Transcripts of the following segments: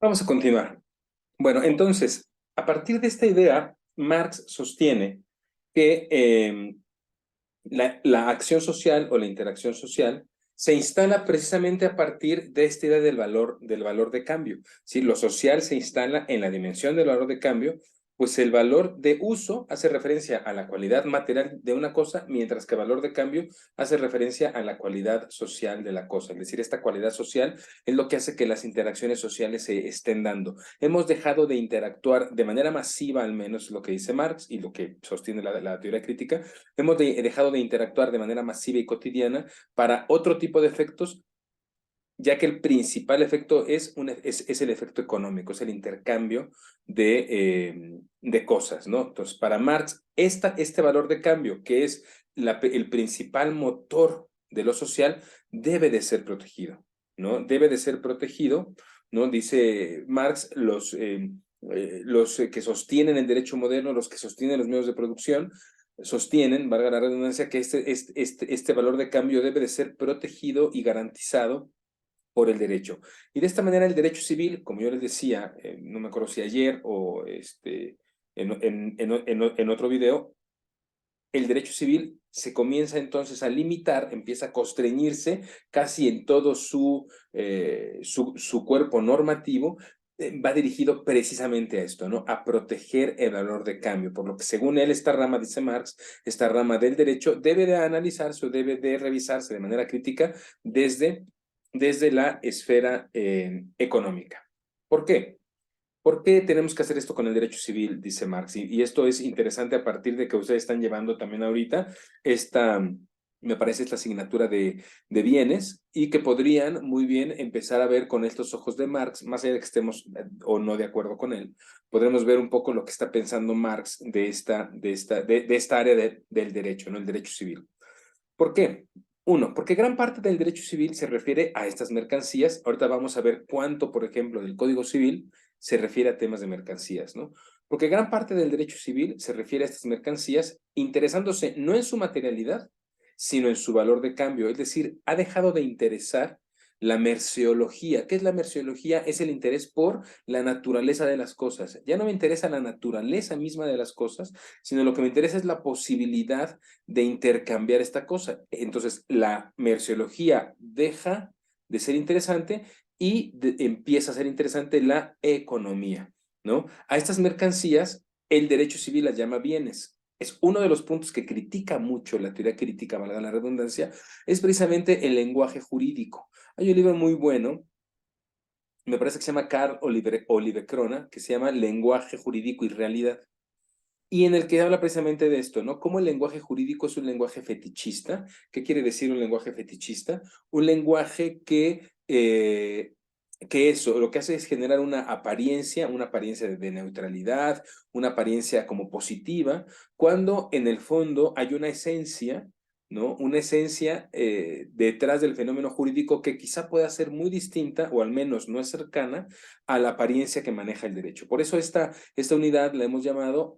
Vamos a continuar. Bueno, entonces, a partir de esta idea, Marx sostiene que la acción social o la interacción social se instala precisamente a partir de esta idea del valor de cambio. ¿Sí? Lo social se instala en la dimensión del valor de cambio, pues el valor de uso hace referencia a la cualidad material de una cosa, mientras que el valor de cambio hace referencia a la cualidad social de la cosa. Es decir, esta cualidad social es lo que hace que las interacciones sociales se estén dando. Hemos dejado de interactuar de manera masiva, al menos lo que dice Marx y lo que sostiene la teoría crítica. Hemos dejado de interactuar de manera masiva y cotidiana para otro tipo de efectos, ya que el principal efecto es el efecto económico, es el intercambio de cosas, ¿no? Entonces, para Marx, este valor de cambio, que es el principal motor de lo social, debe de ser protegido, ¿no? Debe de ser protegido, ¿no? Dice Marx, los que sostienen el derecho moderno, los que sostienen los medios de producción, sostienen, valga la redundancia, que este valor de cambio debe de ser protegido y garantizado por el derecho. Y de esta manera el derecho civil, como yo les decía, no me acuerdo si ayer o en otro video, el derecho civil se comienza entonces a limitar, empieza a constreñirse casi en todo su cuerpo normativo, va dirigido precisamente a esto, ¿no? A proteger el valor de cambio, por lo que según él, esta rama, dice Marx, esta rama del derecho debe de analizarse o debe de revisarse de manera crítica desde la esfera económica. ¿Por qué? ¿Por qué tenemos que hacer esto con el derecho civil? Dice Marx. Y esto es interesante a partir de que ustedes están llevando también ahorita esta, me parece, esta asignatura de bienes y que podrían muy bien empezar a ver con estos ojos de Marx, más allá de que estemos o no de acuerdo con él, podremos ver un poco lo que está pensando Marx de esta área del derecho, ¿no? El derecho civil. ¿Por qué? Uno, porque gran parte del derecho civil se refiere a estas mercancías. Ahorita vamos a ver cuánto, por ejemplo, del Código Civil se refiere a temas de mercancías, ¿no? Porque gran parte del derecho civil se refiere a estas mercancías interesándose no en su materialidad, sino en su valor de cambio. Es decir, ha dejado de interesar la merceología. ¿Qué es la merceología? Es el interés por la naturaleza de las cosas. Ya no me interesa la naturaleza misma de las cosas, sino lo que me interesa es la posibilidad de intercambiar esta cosa. Entonces, la merceología deja de ser interesante y empieza a ser interesante la economía, ¿no? A estas mercancías, el derecho civil las llama bienes. Es uno de los puntos que critica mucho la teoría crítica, valga la redundancia, es precisamente el lenguaje jurídico. Hay un libro muy bueno, me parece que se llama Carl Oliver Crona, que se llama Lenguaje Jurídico y Realidad. Y en el que habla precisamente de esto, ¿no? Cómo el lenguaje jurídico es un lenguaje fetichista. ¿Qué quiere decir un lenguaje fetichista? Un lenguaje que eso, lo que hace es generar una apariencia de neutralidad, una apariencia como positiva, cuando en el fondo hay una esencia, ¿no? Una esencia detrás del fenómeno jurídico que quizá pueda ser muy distinta, o al menos no es cercana, a la apariencia que maneja el derecho. Por eso esta unidad la hemos llamado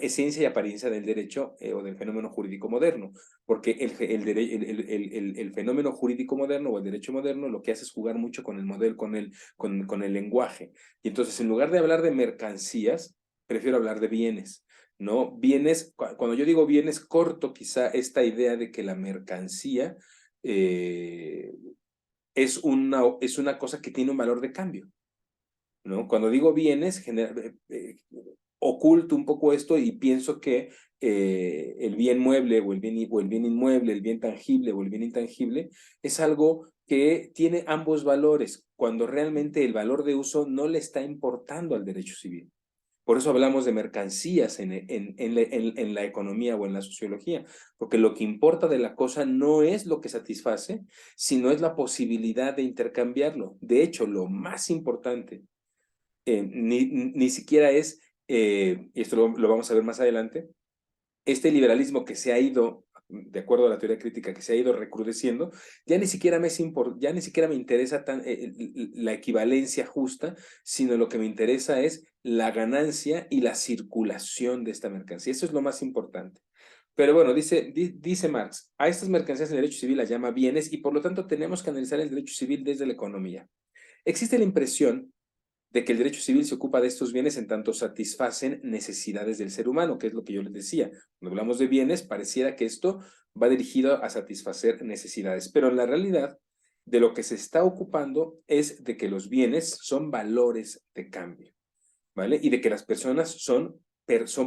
esencia y apariencia del derecho o del fenómeno jurídico moderno, porque el fenómeno jurídico moderno o el derecho moderno lo que hace es jugar mucho con el modelo, con el lenguaje. Y entonces, en lugar de hablar de mercancías, prefiero hablar de bienes. ¿No? Bienes, cuando yo digo bienes, corto quizá esta idea de que la mercancía eh, es una cosa que tiene un valor de cambio, ¿no? Cuando digo bienes, oculto un poco esto y pienso que el bien mueble o el bien inmueble, el bien tangible o el bien intangible, es algo que tiene ambos valores, cuando realmente el valor de uso no le está importando al derecho civil. Por eso hablamos de mercancías en la economía o en la sociología, porque lo que importa de la cosa no es lo que satisface, sino es la posibilidad de intercambiarlo. De hecho, lo más importante ni siquiera es, y esto lo vamos a ver más adelante, este liberalismo que se ha ido, de acuerdo a la teoría crítica, que se ha ido recrudeciendo, ya ni siquiera me interesa la equivalencia justa, sino lo que me interesa es la ganancia y la circulación de esta mercancía. Eso es lo más importante. Pero bueno, dice Marx, a estas mercancías el derecho civil las llama bienes y por lo tanto tenemos que analizar el derecho civil desde la economía. Existe la impresión de que el derecho civil se ocupa de estos bienes en tanto satisfacen necesidades del ser humano, que es lo que yo les decía. Cuando hablamos de bienes, pareciera que esto va dirigido a satisfacer necesidades, pero en la realidad, de lo que se está ocupando es de que los bienes son valores de cambio, ¿vale? Y de que las personas son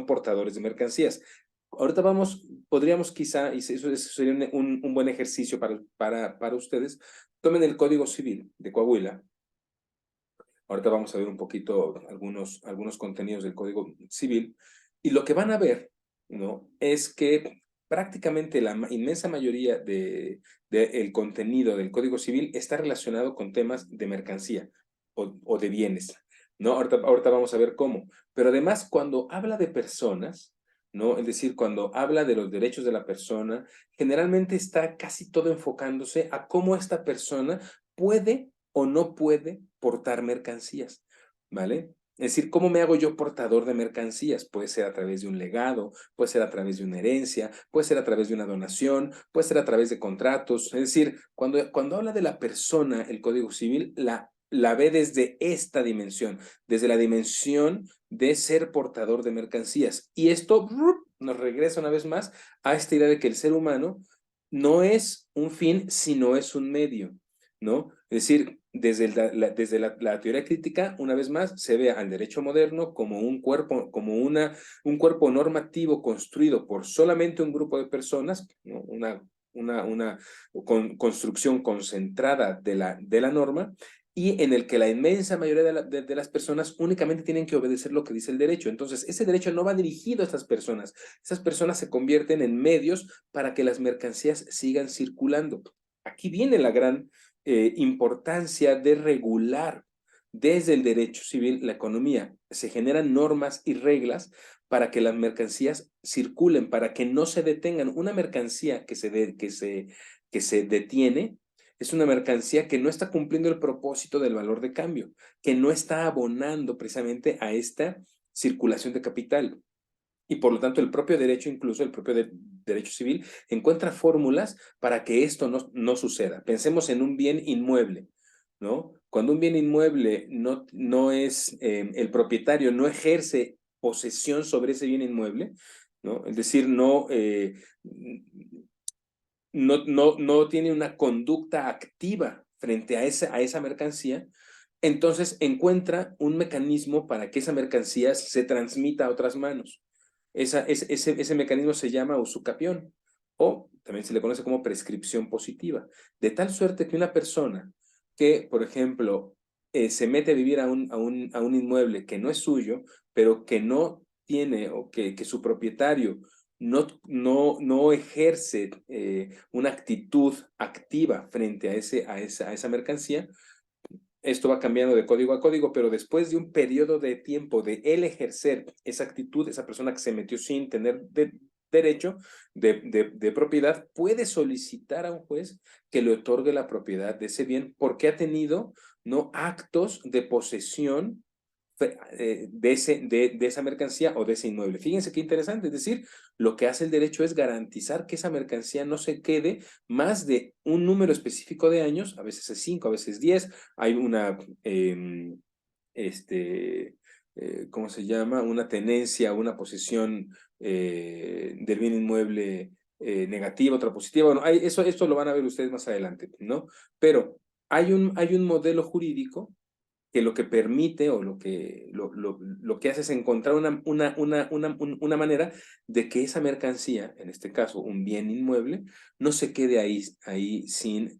portadores de mercancías. Ahorita podríamos quizá, y eso sería un buen ejercicio para ustedes, tomen el Código Civil de Coahuila. Ahorita vamos a ver un poquito algunos contenidos del Código Civil, y lo que van a ver, ¿no? Es que prácticamente la inmensa mayoría del contenido del Código Civil está relacionado con temas de mercancía o de bienes, ¿no? Ahorita vamos a ver cómo. Pero además, cuando habla de personas, ¿no? Es decir, cuando habla de los derechos de la persona, generalmente está casi todo enfocándose a cómo esta persona puede o no puede portar mercancías, ¿vale? Es decir, ¿cómo me hago yo portador de mercancías? Puede ser a través de un legado, puede ser a través de una herencia, puede ser a través de una donación, puede ser a través de contratos. Es decir, cuando habla de la persona, el Código Civil la ve desde esta dimensión, desde la dimensión de ser portador de mercancías. Y esto nos regresa una vez más a esta idea de que el ser humano no es un fin, sino es un medio, ¿no? Es decir, desde la teoría crítica, una vez más, se ve al derecho moderno como un cuerpo, como un cuerpo normativo construido por solamente un grupo de personas, ¿no? Una construcción concentrada de la norma, y en el que la inmensa mayoría de las personas únicamente tienen que obedecer lo que dice el derecho. Entonces, ese derecho no va dirigido a estas personas. Esas personas se convierten en medios para que las mercancías sigan circulando. Aquí viene la gran importancia de regular desde el derecho civil la economía. Se generan normas y reglas para que las mercancías circulen, para que no se detengan. Una mercancía que se detiene es una mercancía que no está cumpliendo el propósito del valor de cambio, que no está abonando precisamente a esta circulación de capital. Y por lo tanto, el propio derecho, incluso el propio derecho civil, encuentra fórmulas para que esto no suceda. Pensemos en un bien inmueble, ¿no? Cuando un bien inmueble no es, el propietario no ejerce posesión sobre ese bien inmueble, ¿no? Es decir, no tiene una conducta activa frente a esa mercancía, entonces encuentra un mecanismo para que esa mercancía se transmita a otras manos. Ese mecanismo se llama usucapión, o también se le conoce como prescripción positiva, de tal suerte que una persona que, por ejemplo, se mete a vivir a un inmueble que no es suyo, pero que no tiene, o que su propietario no ejerce una actitud activa frente a esa mercancía. Esto va cambiando de código a código, pero después de un periodo de tiempo de él ejercer esa actitud, esa persona que se metió sin tener derecho de propiedad, puede solicitar a un juez que le otorgue la propiedad de ese bien porque ha tenido, ¿no?, actos de posesión de esa mercancía o de ese inmueble. Fíjense qué interesante, es decir, lo que hace el derecho es garantizar que esa mercancía no se quede más de un número específico de años, a veces es 5, a veces 10. Hay ¿cómo se llama? Una tenencia, una posesión del bien inmueble negativa, otra positiva. Bueno, esto lo van a ver ustedes más adelante, ¿no? Pero hay un modelo jurídico que lo que permite o lo que hace es encontrar una manera de que esa mercancía, en este caso un bien inmueble, no se quede ahí sin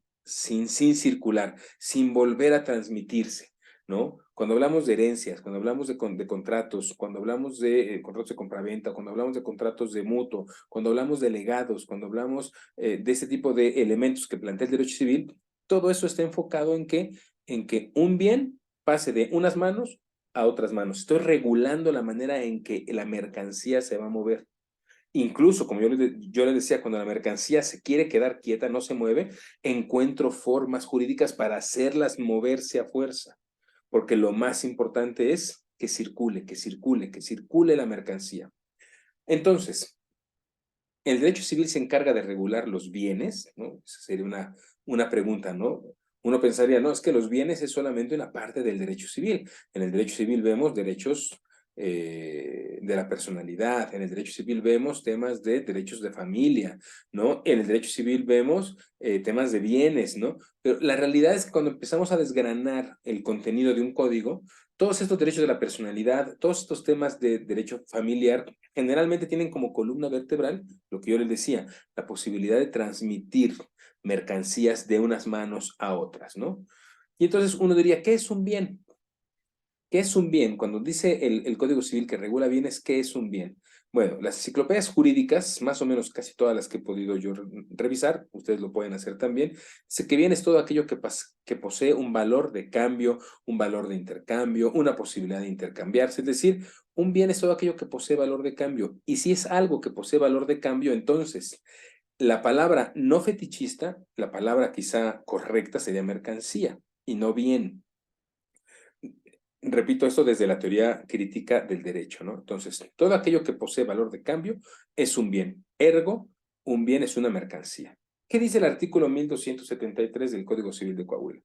circular, sin volver a transmitirse, ¿no? Cuando hablamos de herencias, cuando hablamos de contratos, cuando hablamos de contratos de compraventa, cuando hablamos de contratos de mutuo, cuando hablamos de legados, cuando hablamos de ese tipo de elementos que plantea el derecho civil, todo eso está enfocado en que un bien pase de unas manos a otras manos. Estoy regulando la manera en que la mercancía se va a mover. Incluso, como yo le decía, cuando la mercancía se quiere quedar quieta, no se mueve, encuentro formas jurídicas para hacerlas moverse a fuerza. Porque lo más importante es que circule, que circule, que circule la mercancía. Entonces, el derecho civil se encarga de regular los bienes, ¿no? Esa sería una pregunta, ¿no? Uno pensaría, no, es que los bienes es solamente una parte del derecho civil. En el derecho civil vemos derechos de la personalidad, en el derecho civil vemos temas de derechos de familia, ¿no? En el derecho civil vemos temas de bienes, ¿no? Pero la realidad es que cuando empezamos a desgranar el contenido de un código, todos estos derechos de la personalidad, todos estos temas de derecho familiar, generalmente tienen como columna vertebral, lo que yo les decía, la posibilidad de transmitir mercancías de unas manos a otras, ¿no? Y entonces uno diría, ¿qué es un bien? ¿Qué es un bien? Cuando dice el Código Civil que regula bienes, ¿qué es un bien? Bueno, las enciclopedias jurídicas, más o menos casi todas las que he podido yo revisar, ustedes lo pueden hacer también, dice que bien es todo aquello que posee un valor de cambio, un valor de intercambio, una posibilidad de intercambiarse, es decir, un bien es todo aquello que posee valor de cambio. Y si es algo que posee valor de cambio, entonces la palabra no fetichista, la palabra quizá correcta sería mercancía y no bien. Repito esto desde la teoría crítica del derecho, ¿no? Entonces, todo aquello que posee valor de cambio es un bien. Ergo, un bien es una mercancía. ¿Qué dice el artículo 1273 del Código Civil de Coahuila?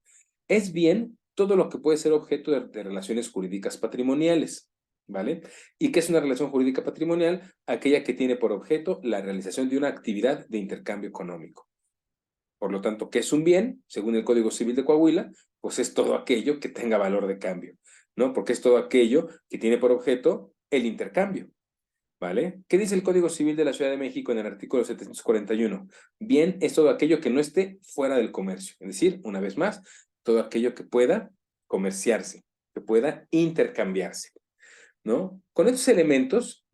Es bien todo lo que puede ser objeto de relaciones jurídicas patrimoniales, ¿vale? ¿Y qué es una relación jurídica patrimonial? Aquella que tiene por objeto la realización de una actividad de intercambio económico. Por lo tanto, ¿qué es un bien? Según el Código Civil de Coahuila, pues es todo aquello que tenga valor de cambio, ¿no? Porque es todo aquello que tiene por objeto el intercambio, ¿vale? ¿Qué dice el Código Civil de la Ciudad de México en el artículo 741? Bien es todo aquello que no esté fuera del comercio, es decir, una vez más, todo aquello que pueda comerciarse, que pueda intercambiarse, ¿no? Con estos elementos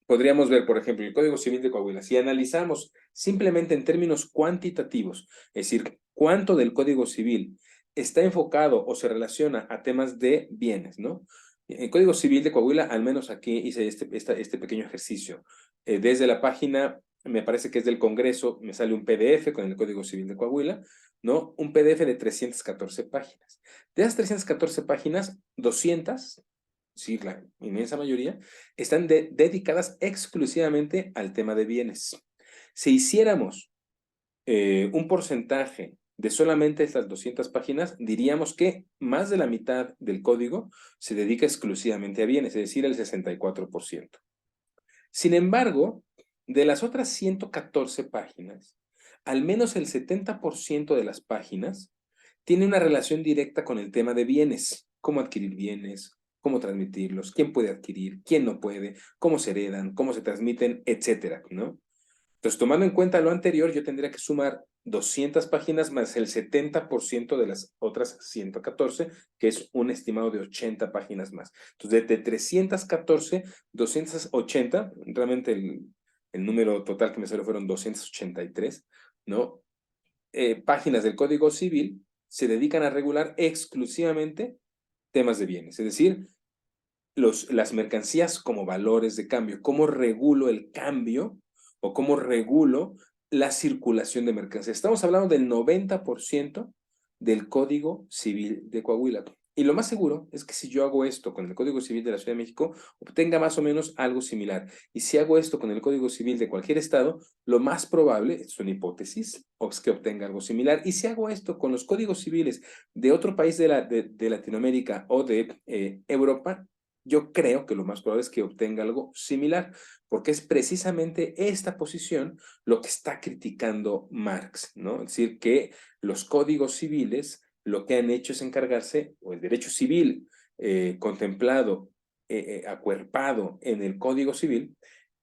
podríamos ver, por ejemplo, el Código Civil de Coahuila. Si analizamos simplemente en términos cuantitativos, es decir, cuánto del Código Civil está enfocado o se relaciona a temas de bienes, ¿no? El Código Civil de Coahuila, al menos aquí hice este pequeño ejercicio. Desde la página, me parece que es del Congreso, me sale un PDF con el Código Civil de Coahuila, ¿no? Un PDF de 314 páginas. De esas 314 páginas, 200, sí, la inmensa mayoría, están dedicadas exclusivamente al tema de bienes. Si hiciéramos un porcentaje de solamente estas 200 páginas, diríamos que más de la mitad del código se dedica exclusivamente a bienes, es decir, el 64%. Sin embargo, de las otras 114 páginas, al menos el 70% de las páginas tiene una relación directa con el tema de bienes, cómo adquirir bienes, cómo transmitirlos, quién puede adquirir, quién no puede, cómo se heredan, cómo se transmiten, etcétera, ¿no? Entonces, tomando en cuenta lo anterior, yo tendría que sumar 200 páginas más el 70% de las otras 114, que es un estimado de 80 páginas más. Entonces, de 314, 280, realmente el número total que me salió fueron 283, ¿no? Páginas del Código Civil se dedican a regular exclusivamente temas de bienes, es decir, las mercancías como valores de cambio, cómo regulo el cambio o cómo regulo la circulación de mercancías. Estamos hablando del 90% del Código Civil de Coahuila. Y lo más seguro es que si yo hago esto con el Código Civil de la Ciudad de México, obtenga más o menos algo similar. Y si hago esto con el Código Civil de cualquier estado, lo más probable, es una hipótesis, es que obtenga algo similar. Y si hago esto con los códigos civiles de otro país de Latinoamérica o de Europa, yo creo que lo más probable es que obtenga algo similar, porque es precisamente esta posición lo que está criticando Marx, ¿no? Es decir, que los códigos civiles lo que han hecho es encargarse, o el derecho civil contemplado, acuerpado en el Código Civil,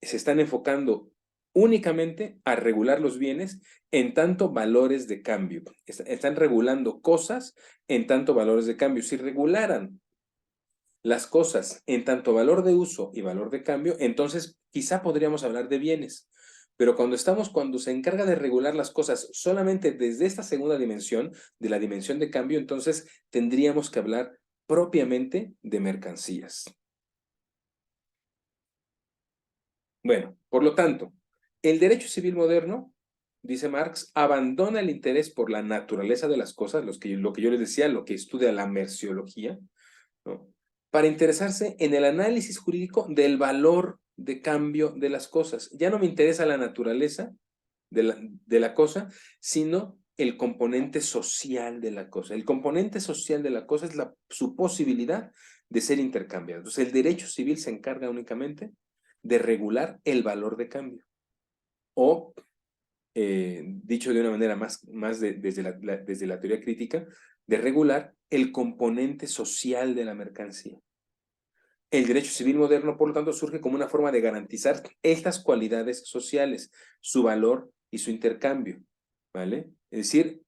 se están enfocando únicamente a regular los bienes en tanto valores de cambio. Están regulando cosas en tanto valores de cambio. Si regularan las cosas en tanto valor de uso y valor de cambio, entonces quizá podríamos hablar de bienes. Pero cuando se encarga de regular las cosas solamente desde esta segunda dimensión, de la dimensión de cambio, entonces tendríamos que hablar propiamente de mercancías. Bueno, por lo tanto, el derecho civil moderno, dice Marx, abandona el interés por la naturaleza de las cosas, lo que yo les decía, lo que estudia la merciología, ¿no? Para interesarse en el análisis jurídico del valor de cambio de las cosas. Ya no me interesa la naturaleza de la cosa, sino el componente social de la cosa. El componente social de la cosa es su posibilidad de ser intercambiado. Entonces, el derecho civil se encarga únicamente de regular el valor de cambio. O, dicho de una manera desde la teoría crítica, de regular el componente social de la mercancía. El derecho civil moderno, por lo tanto, surge como una forma de garantizar estas cualidades sociales, su valor y su intercambio, ¿vale? Es decir,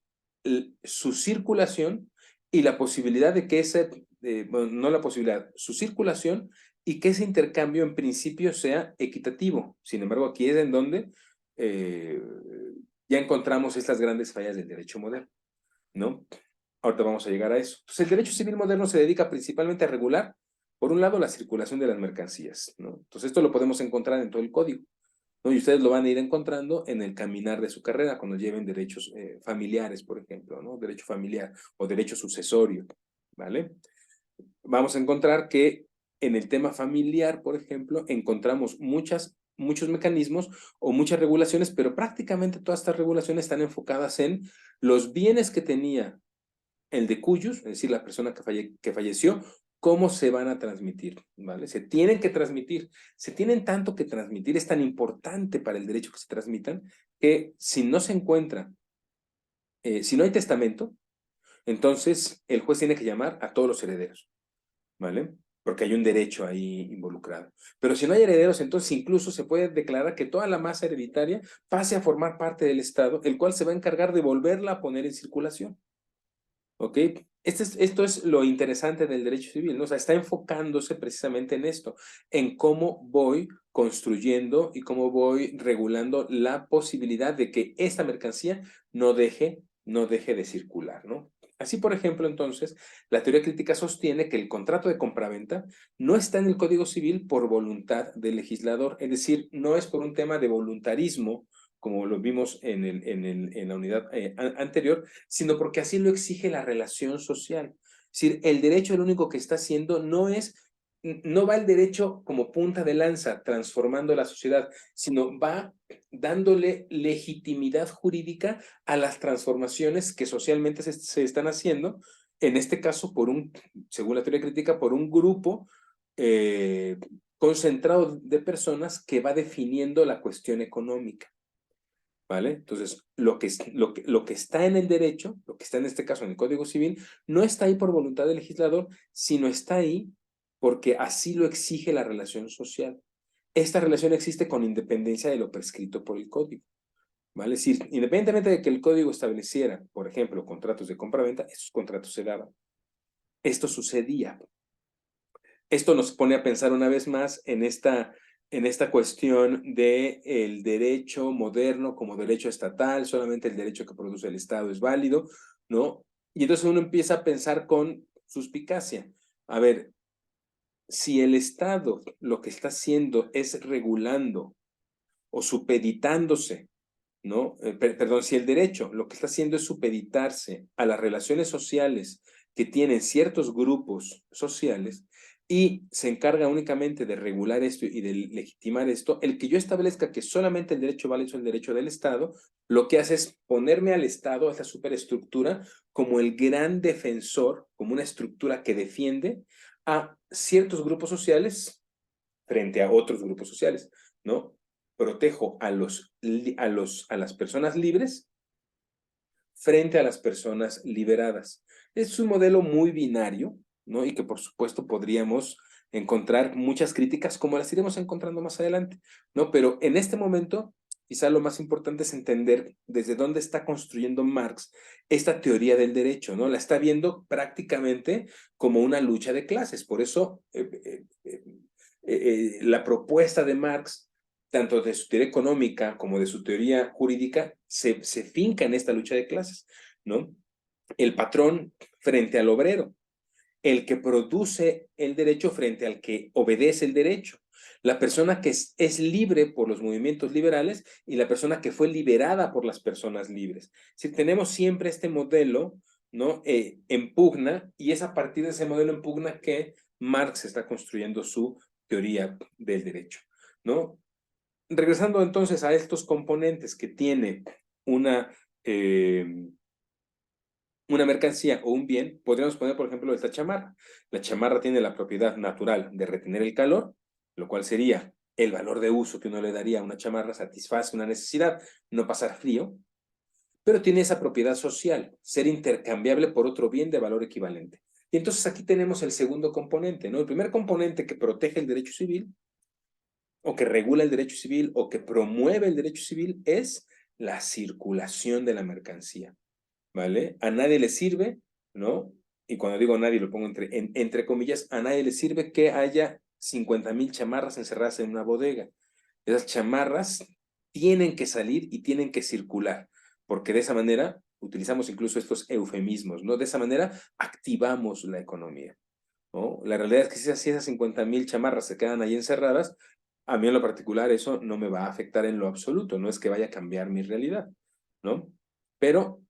su circulación y la posibilidad de que bueno, no la posibilidad, su circulación y que ese intercambio en principio sea equitativo. Sin embargo, aquí es en donde eh, ya encontramos estas grandes fallas del derecho moderno, ¿no? Ahorita vamos a llegar a eso. Entonces, el derecho civil moderno se dedica principalmente a regular, por un lado, la circulación de las mercancías, ¿no? Entonces, esto lo podemos encontrar en todo el código, ¿no? Y ustedes lo van a ir encontrando en el caminar de su carrera, cuando lleven derechos familiares, por ejemplo, ¿no? Derecho familiar o derecho sucesorio, ¿vale? Vamos a encontrar que en el tema familiar, por ejemplo, encontramos muchos mecanismos o muchas regulaciones, pero prácticamente todas estas regulaciones están enfocadas en los bienes que tenía el de cuyos, es decir, la persona que falleció, cómo se van a transmitir, ¿vale? Se tienen que transmitir, se tienen tanto que transmitir, es tan importante para el derecho que se transmitan, que si no se encuentra, si no hay testamento, entonces el juez tiene que llamar a todos los herederos, ¿vale? Porque hay un derecho ahí involucrado. Pero si no hay herederos, entonces incluso se puede declarar que toda la masa hereditaria pase a formar parte del Estado, el cual se va a encargar de volverla a poner en circulación. ¿Ok? Esto es lo interesante del derecho civil, ¿no? O sea, está enfocándose precisamente en esto, en cómo voy construyendo y cómo voy regulando la posibilidad de que esta mercancía no deje de circular, ¿no? Así, por ejemplo, entonces, la teoría crítica sostiene que el contrato de compraventa no está en el Código Civil por voluntad del legislador, es decir, no es por un tema de voluntarismo, como lo vimos en la unidad anterior, sino porque así lo exige la relación social. Es decir, el derecho lo único que está haciendo no va el derecho como punta de lanza transformando la sociedad, sino va dándole legitimidad jurídica a las transformaciones que socialmente se están haciendo, en este caso, según la teoría crítica, por un grupo concentrado de personas que va definiendo la cuestión económica. ¿Vale? Entonces, lo que está en el derecho, lo que está en este caso en el Código Civil, no está ahí por voluntad del legislador, sino está ahí porque así lo exige la relación social. Esta relación existe con independencia de lo prescrito por el Código. ¿Vale? Es decir, independientemente de que el Código estableciera, por ejemplo, contratos de compra-venta, esos contratos se daban. Esto sucedía. Esto nos pone a pensar una vez más en esta cuestión del derecho moderno como derecho estatal, solamente el derecho que produce el Estado es válido, ¿no? Y entonces uno empieza a pensar con suspicacia. A ver, si el Estado lo que está haciendo es regulando o supeditándose, ¿no? Perdón, si el derecho lo que está haciendo es supeditarse a las relaciones sociales que tienen ciertos grupos sociales y se encarga únicamente de regular esto y de legitimar esto, el que yo establezca que solamente el derecho vale es el derecho del Estado, lo que hace es ponerme al Estado, a esta superestructura, como el gran defensor, como una estructura que defiende a ciertos grupos sociales frente a otros grupos sociales, ¿no? Protejo a las personas libres frente a las personas liberadas. Es un modelo muy binario, ¿no? Y que por supuesto podríamos encontrar muchas críticas como las iremos encontrando más adelante, ¿no? Pero en este momento, quizá lo más importante es entender desde dónde está construyendo Marx esta teoría del derecho, ¿no? La está viendo prácticamente como una lucha de clases. Por eso la propuesta de Marx, tanto de su teoría económica como de su teoría jurídica, se finca en esta lucha de clases, ¿no? El patrón frente al obrero, el que produce el derecho frente al que obedece el derecho, la persona que es libre por los movimientos liberales y la persona que fue liberada por las personas libres. Si tenemos siempre este modelo, ¿no? En pugna, y es a partir de ese modelo en pugna que Marx está construyendo su teoría del derecho, ¿no? Regresando entonces a estos componentes que tiene una, una mercancía o un bien, podríamos poner, por ejemplo, esta chamarra. La chamarra tiene la propiedad natural de retener el calor, lo cual sería el valor de uso que uno le daría a una chamarra, satisface una necesidad, no pasar frío, pero tiene esa propiedad social, ser intercambiable por otro bien de valor equivalente. Y entonces aquí tenemos el segundo componente, ¿no? El primer componente que protege el derecho civil, o que regula el derecho civil, o que promueve el derecho civil, es la circulación de la mercancía, ¿vale? A nadie le sirve, ¿no? Y cuando digo a nadie lo pongo entre comillas, a nadie le sirve que haya 50,000 chamarras encerradas en una bodega. Esas chamarras tienen que salir y tienen que circular, porque de esa manera, utilizamos incluso estos eufemismos, ¿no? De esa manera activamos la economía, ¿no? La realidad es que si esas 50,000 chamarras se quedan ahí encerradas, a mí en lo particular eso no me va a afectar en lo absoluto, no es que vaya a cambiar mi realidad, ¿no? Pero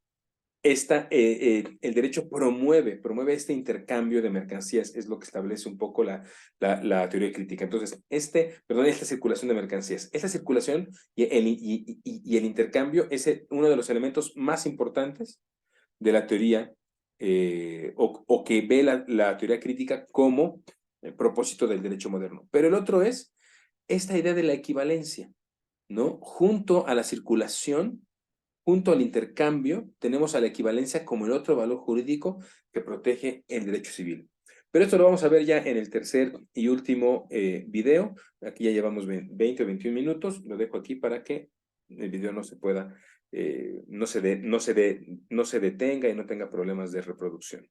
el derecho promueve este intercambio de mercancías, es lo que establece un poco la teoría crítica. Entonces, esta circulación de mercancías, esta circulación y el intercambio es uno de los elementos más importantes de la teoría, o que ve la teoría crítica como el propósito del derecho moderno. Pero el otro es esta idea de la equivalencia, ¿no? Junto a la circulación, junto al intercambio, tenemos a la equivalencia como el otro valor jurídico que protege el derecho civil. Pero esto lo vamos a ver ya en el tercer y último video. Aquí ya llevamos 20 o 21 minutos. Lo dejo aquí para que el video no se pueda, no se detenga y no tenga problemas de reproducción.